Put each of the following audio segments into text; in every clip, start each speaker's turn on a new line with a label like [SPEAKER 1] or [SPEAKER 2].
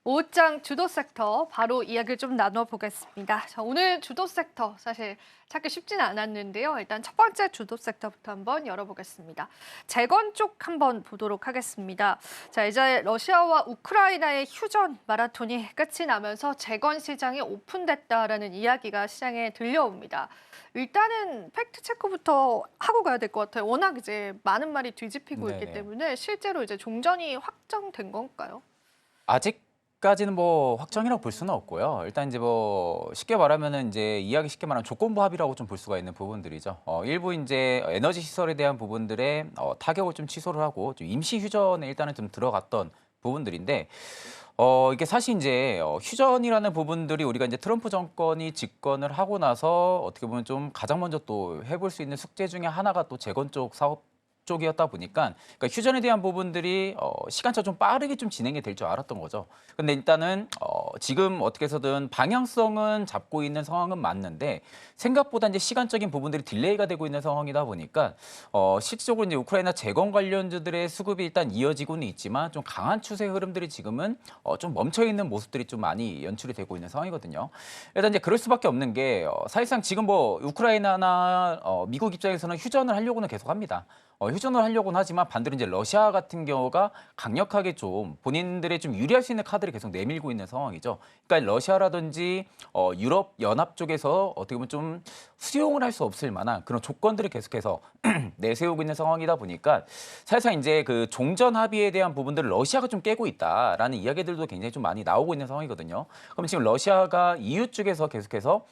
[SPEAKER 1] 오후장 주도 섹터 바로 이야기를 좀 나눠보겠습니다. 자, 오늘 주도 섹터 사실 찾기 쉽지는 않았는데요. 일단 첫 번째 주도 섹터부터 한번 열어보겠습니다. 재건 쪽 한번 보도록 하겠습니다. 자, 이제 러시아와 우크라이나의 휴전 마라톤이 끝이 나면서 재건 시장이 오픈됐다라는 이야기가 시장에 들려옵니다. 일단은 팩트 체크부터 하고 가야 될 것 같아요. 워낙 이제 많은 말이 뒤집히고 있기
[SPEAKER 2] 네네.
[SPEAKER 1] 때문에 실제로 이제 종전이 확정된 건가요?
[SPEAKER 2] 아직까지는 뭐 확정이라고 볼 수는 없고요. 일단 이제 뭐 쉽게 말하면은 이제 이야기 쉽게 말하면 조건부 합의라고 좀 볼 수가 있는 부분들이죠. 일부 이제 에너지 시설에 대한 부분들의 타격을 좀 취소를 하고 좀 임시 휴전에 일단은 좀 들어갔던 부분들인데 이게 사실 이제 휴전이라는 부분들이 우리가 이제 트럼프 정권이 집권을 하고 나서 어떻게 보면 좀 가장 먼저 또 해볼 수 있는 숙제 중에 하나가 또 재건 쪽 사업 쪽이었다 보니까 그러니까 휴전에 대한 부분들이 시간차 좀 빠르게 좀 진행이 될 줄 알았던 거죠. 근데 일단은 지금 어떻게 해서든 방향성은 잡고 있는 상황은 맞는데 생각보다 이제 시간적인 부분들이 딜레이가 되고 있는 상황이다 보니까 실질적으로 이제 우크라이나 재건 관련주들의 수급이 일단 이어지고는 있지만 좀 강한 추세 흐름들이 지금은 좀 멈춰 있는 모습들이 좀 많이 연출이 되고 있는 상황이거든요. 일단 이제 그럴 수밖에 없는 게 사실상 지금 뭐 우크라이나나 미국 입장에서는 휴전을 하려고는 계속 합니다. 휴전을 하려고는 하지만 반대로 이제 러시아 같은 경우가 강력하게 좀 본인들의 좀 유리할 수 있는 카드를 계속 내밀고 있는 상황이죠. 그러니까 러시아라든지 유럽 연합 쪽에서 어떻게 보면 좀 수용을 할 수 없을 만한 그런 조건들을 계속해서 내세우고 있는 상황이다 보니까 사실상 이제 그 종전 합의에 대한 부분들을 러시아가 좀 깨고 있다라는 이야기들도 굉장히 좀 많이 나오고 있는 상황이거든요. 그럼 지금 러시아가 EU 쪽에서 계속해서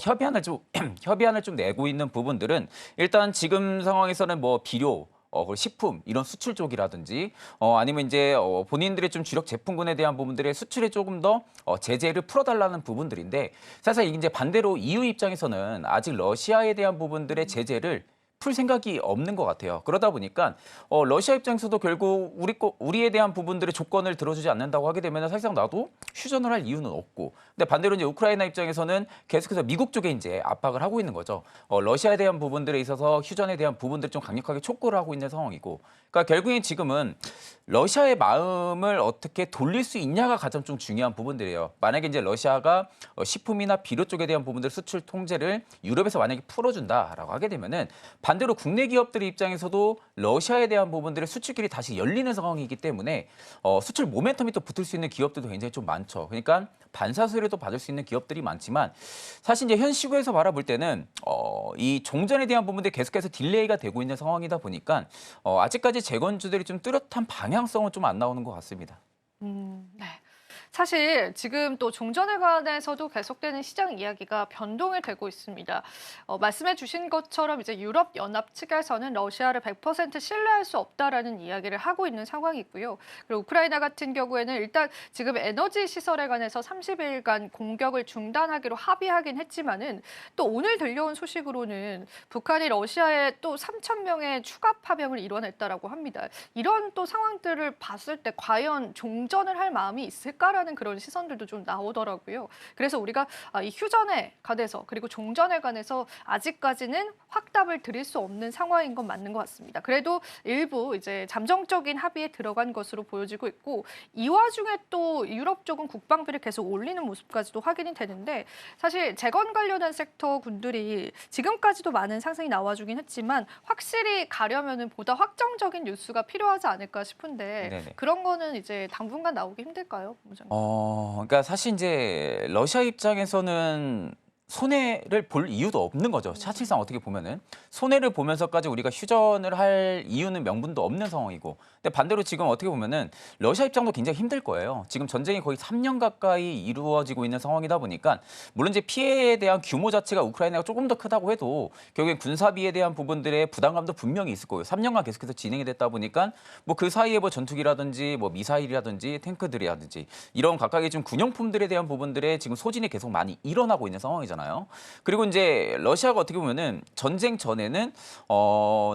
[SPEAKER 2] 협의안을 좀 협의안을 좀 내고 있는 부분들은 일단 지금 상황에서는 뭐 비료 그리고 식품 이런 수출 쪽이라든지 아니면 이제 본인들의 좀 주력 제품군에 대한 부분들의 수출에 조금 더 제재를 풀어달라는 부분들인데 사실 이제 반대로 EU 입장에서는 아직 러시아에 대한 부분들의 제재를 풀 생각이 없는 것 같아요. 그러다 보니까 러시아 입장에서도 결국 우리에 대한 부분들의 조건을 들어주지 않는다고 하게 되면 사실상 나도 휴전을 할 이유는 없고, 근데 반대로 이제 우크라이나 입장에서는 계속해서 미국 쪽에 이제 압박을 하고 있는 거죠. 러시아에 대한 부분들에 있어서 휴전에 대한 부분들 좀 강력하게 촉구를 하고 있는 상황이고, 그러니까 결국엔 지금은 러시아의 마음을 어떻게 돌릴 수 있냐가 가장 좀 중요한 부분들이에요. 만약에 이제 러시아가 식품이나 비료 쪽에 대한 부분들 수출 통제를 유럽에서 만약에 풀어준다라고 하게 되면은 반대로 국내 기업들의 입장에서도 러시아에 대한 부분들의 수출길이 다시 열리는 상황이기 때문에 수출 모멘텀이 또 붙을 수 있는 기업들도 굉장히 좀 많죠. 그러니까 반사수혜도 받을 수 있는 기업들이 많지만 사실 이제 현 시국에서 바라볼 때는 이 종전에 대한 부분들이 계속해서 딜레이가 되고 있는 상황이다 보니까 아직까지 재건주들이 좀 뚜렷한 방향성은 좀 안 나오는 것 같습니다.
[SPEAKER 1] 네. 사실 지금 또 종전에 관해서도 계속되는 시장 이야기가 변동이 되고 있습니다. 말씀해 주신 것처럼 이제 유럽 연합 측에서는 러시아를 100% 신뢰할 수 없다라는 이야기를 하고 있는 상황이고요. 그리고 우크라이나 같은 경우에는 일단 지금 에너지 시설에 관해서 30일간 공격을 중단하기로 합의하긴 했지만은 또 오늘 들려온 소식으로는 북한이 러시아에 또 3천 명의 추가 파병을 이뤄냈다라고 합니다. 이런 또 상황들을 봤을 때 과연 종전을 할 마음이 있을까라는 그런 시선들도 좀 나오더라고요. 그래서 우리가 이 휴전에 관해서 그리고 종전에 관해서 아직까지는 확답을 드릴 수 없는 상황인 건 맞는 것 같습니다. 그래도 일부 이제 잠정적인 합의에 들어간 것으로 보여지고 있고 이 와중에 또 유럽 쪽은 국방비를 계속 올리는 모습까지도 확인이 되는데 사실 재건 관련한 섹터 군들이 지금까지도 많은 상승이 나와주긴 했지만 확실히 가려면은 보다 확정적인 뉴스가 필요하지 않을까 싶은데
[SPEAKER 2] 네네.
[SPEAKER 1] 그런 거는 이제 당분간 나오기 힘들까요, 본부장님?
[SPEAKER 2] 그러니까 사실 이제 러시아 입장에서는 손해를 볼 이유도 없는 거죠. 사실상 어떻게 보면은 손해를 보면서까지 우리가 휴전을 할 이유는 명분도 없는 상황이고, 근데 반대로 지금 어떻게 보면은 러시아 입장도 굉장히 힘들 거예요. 지금 전쟁이 거의 3년 가까이 이루어지고 있는 상황이다 보니까 물론 이제 피해에 대한 규모 자체가 우크라이나가 조금 더 크다고 해도 결국엔 군사비에 대한 부분들의 부담감도 분명히 있을 거예요. 3년간 계속해서 진행이 됐다 보니까 뭐 그 사이에 뭐 전투기라든지 뭐 미사일이라든지 탱크들이라든지 이런 각각의 좀 군용품들에 대한 부분들의 지금 소진이 계속 많이 일어나고 있는 상황이잖아요. 그리고 이제 러시아가 어떻게 보면은 전쟁 전에는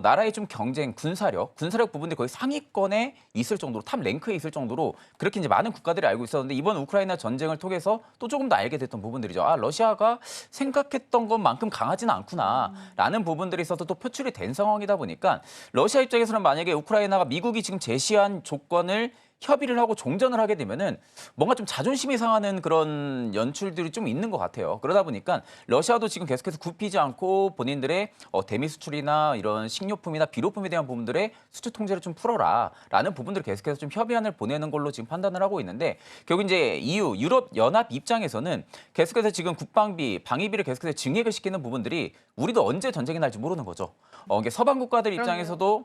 [SPEAKER 2] 나라의 좀 경쟁, 군사력 부분들이 거의 상위권에 있을 정도로 탑 랭크에 있을 정도로 그렇게 이제 많은 국가들이 알고 있었는데 이번 우크라이나 전쟁을 통해서 또 조금 더 알게 됐던 부분들이죠. 아, 러시아가 생각했던 것만큼 강하지는 않구나라는 부분들이 있어서 또 표출이 된 상황이다 보니까 러시아 입장에서는 만약에 우크라이나가 미국이 지금 제시한 조건을 협의를 하고 종전을 하게 되면은 뭔가 좀 자존심이 상하는 그런 연출들이 좀 있는 것 같아요. 그러다 보니까 러시아도 지금 계속해서 굽히지 않고 본인들의 대미 수출이나 이런 식료품이나 비료품에 대한 부분들의 수출 통제를 좀 풀어라라는 부분들을 계속해서 좀 협의안을 보내는 걸로 지금 판단을 하고 있는데 결국 이제 EU 유럽 연합 입장에서는 계속해서 지금 국방비, 방위비를 계속해서 증액을 시키는 부분들이 우리도 언제 전쟁이 날지 모르는 거죠. 이게 서방 국가들 입장에서도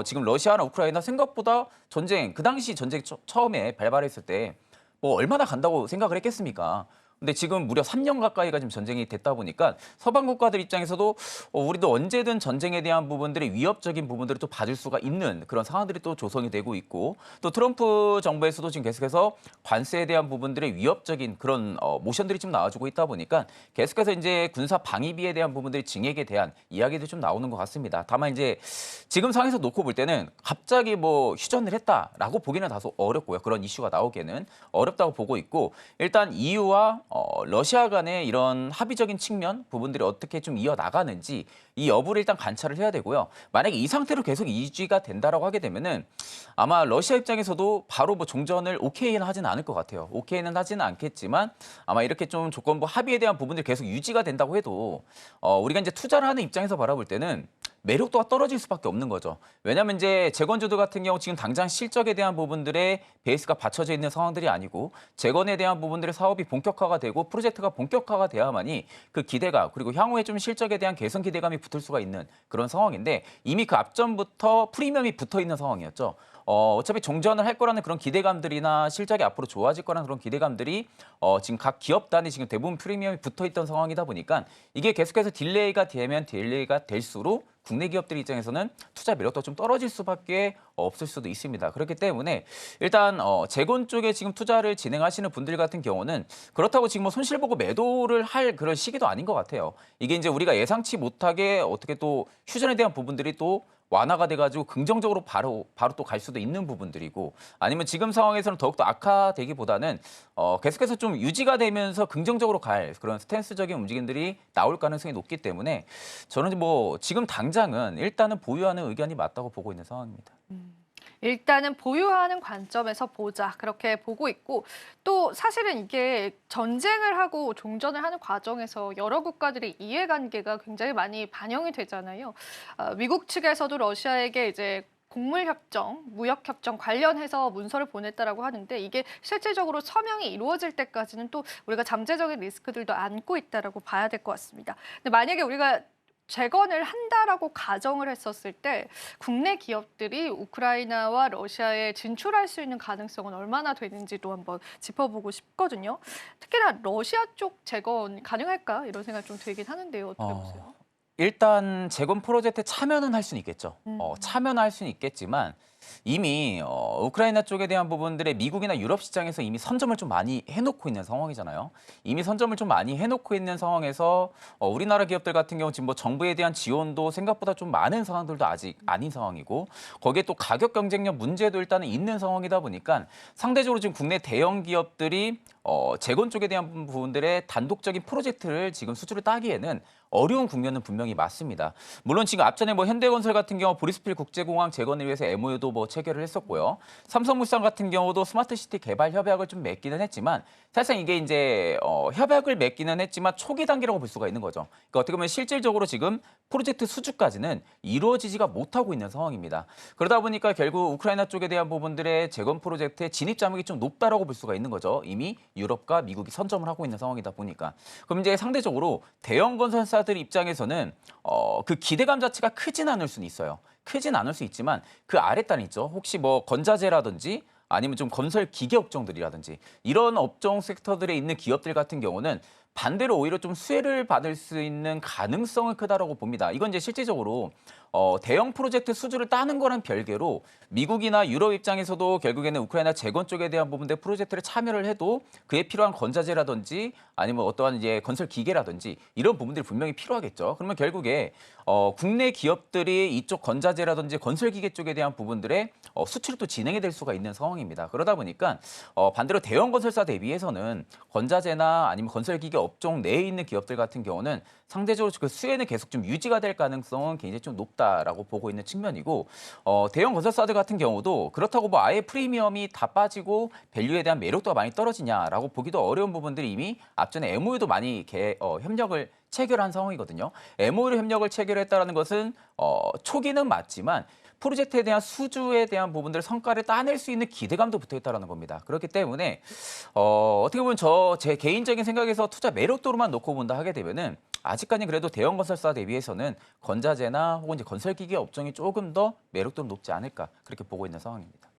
[SPEAKER 2] 지금 러시아나 우크라이나 생각보다 전쟁 그 당시 전쟁 처음에 발발했을 때 뭐 얼마나 간다고 생각을 했겠습니까? 근데 지금 무려 3년 가까이가 지금 전쟁이 됐다 보니까 서방 국가들 입장에서도 우리도 언제든 전쟁에 대한 부분들이 위협적인 부분들을 또 봐줄 수가 있는 그런 상황들이 또 조성이 되고 있고 또 트럼프 정부에서도 지금 계속해서 관세에 대한 부분들의 위협적인 그런 모션들이 좀 나와주고 있다 보니까 계속해서 이제 군사 방위비에 대한 부분들이 증액에 대한 이야기도 좀 나오는 것 같습니다. 다만 이제 지금 상황에서 놓고 볼 때는 갑자기 뭐 휴전을 했다라고 보기는 다소 어렵고요. 그런 이슈가 나오기에는 어렵다고 보고 있고 일단 EU와 러시아 간의 이런 합의적인 측면 부분들이 어떻게 좀 이어나가는지 이 여부를 일단 관찰을 해야 되고요. 만약에 이 상태로 계속 유지가 된다라고 하게 되면은 아마 러시아 입장에서도 바로 뭐 종전을 오케이는 하지는 않을 것 같아요. 오케이는 하지는 않겠지만 아마 이렇게 좀 조건부 합의에 대한 부분들이 계속 유지가 된다고 해도 우리가 이제 투자를 하는 입장에서 바라볼 때는 매력도가 떨어질 수밖에 없는 거죠. 왜냐하면 이제 재건주도 같은 경우 지금 당장 실적에 대한 부분들의 베이스가 받쳐져 있는 상황들이 아니고 재건에 대한 부분들의 사업이 본격화가 되고 프로젝트가 본격화가 돼야만이 그 기대감 그리고 향후에 좀 실적에 대한 개선 기대감이 붙을 수가 있는 그런 상황인데 이미 그 앞전부터 프리미엄이 붙어 있는 상황이었죠. 어차피 종전을 할 거라는 그런 기대감들이나 실적이 앞으로 좋아질 거라는 그런 기대감들이 지금 각 기업 단위 지금 대부분 프리미엄이 붙어 있던 상황이다 보니까 이게 계속해서 딜레이가 되면 딜레이가 될수록 국내 기업들 입장에서는 투자 매력도 좀 떨어질 수밖에 없을 수도 있습니다. 그렇기 때문에 일단 재건 쪽에 지금 투자를 진행하시는 분들 같은 경우는 그렇다고 지금 뭐 손실 보고 매도를 할 그런 시기도 아닌 것 같아요. 이게 이제 우리가 예상치 못하게 어떻게 또 휴전에 대한 부분들이 또 완화가 돼가지고 긍정적으로 바로 또 갈 수도 있는 부분들이고 아니면 지금 상황에서는 더욱더 악화되기보다는 계속해서 좀 유지가 되면서 긍정적으로 갈 그런 스탠스적인 움직임들이 나올 가능성이 높기 때문에 저는 뭐 지금 당장은 일단은 보유하는 의견이 맞다고 보고 있는 상황입니다.
[SPEAKER 1] 일단은 보유하는 관점에서 보자 그렇게 보고 있고 또 사실은 이게 전쟁을 하고 종전을 하는 과정에서 여러 국가들의 이해관계가 굉장히 많이 반영이 되잖아요. 미국 측에서도 러시아에게 이제 곡물협정, 무역협정 관련해서 문서를 보냈다라고 하는데 이게 실질적으로 서명이 이루어질 때까지는 또 우리가 잠재적인 리스크들도 안고 있다라고 봐야 될 것 같습니다. 근데 만약에 우리가 재건을 한다라고 가정을 했었을 때 국내 기업들이 우크라이나와 러시아에 진출할 수 있는 가능성은 얼마나 되는지도 한번 짚어보고 싶거든요. 특히나 러시아 쪽 재건 가능할까 이런 생각이 좀 들긴 하는데요. 어떻게 보세요?
[SPEAKER 2] 일단 재건 프로젝트에 참여는 할 수는 있겠죠. 참여는 할 수는 있겠지만 이미 우크라이나 쪽에 대한 부분들의 미국이나 유럽 시장에서 이미 선점을 좀 많이 해놓고 있는 상황이잖아요. 이미 선점을 좀 많이 해놓고 있는 상황에서 우리나라 기업들 같은 경우 지금 뭐 정부에 대한 지원도 생각보다 좀 많은 상황들도 아직 아닌 상황이고 거기에 또 가격 경쟁력 문제도 일단은 있는 상황이다 보니까 상대적으로 지금 국내 대형 기업들이 재건 쪽에 대한 부분들의 단독적인 프로젝트를 지금 수주를 따기에는 어려운 국면은 분명히 맞습니다. 물론 지금 앞전에 뭐 현대건설 같은 경우 보리스필 국제공항 재건을 위해서 MOU도 뭐 체결을 했었고요. 삼성물산 같은 경우도 스마트시티 개발 협약을 좀 맺기는 했지만 사실상 이게 이제 협약을 맺기는 했지만 초기 단계라고 볼 수가 있는 거죠. 그러니까 어떻게 보면 실질적으로 지금 프로젝트 수주까지는 이루어지지가 못하고 있는 상황입니다. 그러다 보니까 결국 우크라이나 쪽에 대한 부분들의 재건 프로젝트의 진입 장벽이 좀 높다라고 볼 수가 있는 거죠. 이미 유럽과 미국이 선점을 하고 있는 상황이다 보니까. 그럼 이제 상대적으로 대형 건설사들 입장에서는 그 기대감 자체가 크진 않을 수는 있어요. 크진 않을 수 있지만 그 아랫단 있죠. 혹시 뭐 건자재라든지 아니면 좀 건설 기계 업종들이라든지 이런 업종 섹터들에 있는 기업들 같은 경우는 반대로 오히려 좀 수혜를 받을 수 있는 가능성은 크다라고 봅니다. 이건 이제 실질적으로 대형 프로젝트 수주를 따는 거랑 별개로 미국이나 유럽 입장에서도 결국에는 우크라이나 재건 쪽에 대한 부분들 프로젝트를 참여를 해도 그에 필요한 건자재라든지 아니면 어떠한 이제 건설 기계라든지 이런 부분들이 분명히 필요하겠죠. 그러면 결국에 국내 기업들이 이쪽 건자재라든지 건설 기계 쪽에 대한 부분들의 수출이 또 진행이 될 수가 있는 상황입니다. 그러다 보니까 반대로 대형 건설사 대비해서는 건자재나 아니면 건설 기계 업종 내에 있는 기업들 같은 경우는 상대적으로 그 수혜는 계속 좀 유지가 될 가능성은 굉장히 좀 높다라고 보고 있는 측면이고 대형 건설사들 같은 경우도 그렇다고 뭐 아예 프리미엄이 다 빠지고 밸류에 대한 매력도가 많이 떨어지냐라고 보기도 어려운 부분들이 이미 앞전에 MOU도 많이 협력을 체결한 상황이거든요. MOU로 협력을 체결했다는 것은 초기는 맞지만 프로젝트에 대한 수주에 대한 부분들 성과를 따낼 수 있는 기대감도 붙어 있다는 겁니다. 그렇기 때문에 어떻게 보면 제 개인적인 생각에서 투자 매력도로만 놓고 본다 하게 되면은 아직까지 그래도 대형 건설사 대비해서는 건자재나 혹은 이제 건설기계 업종이 조금 더 매력도는 높지 않을까 그렇게 보고 있는 상황입니다.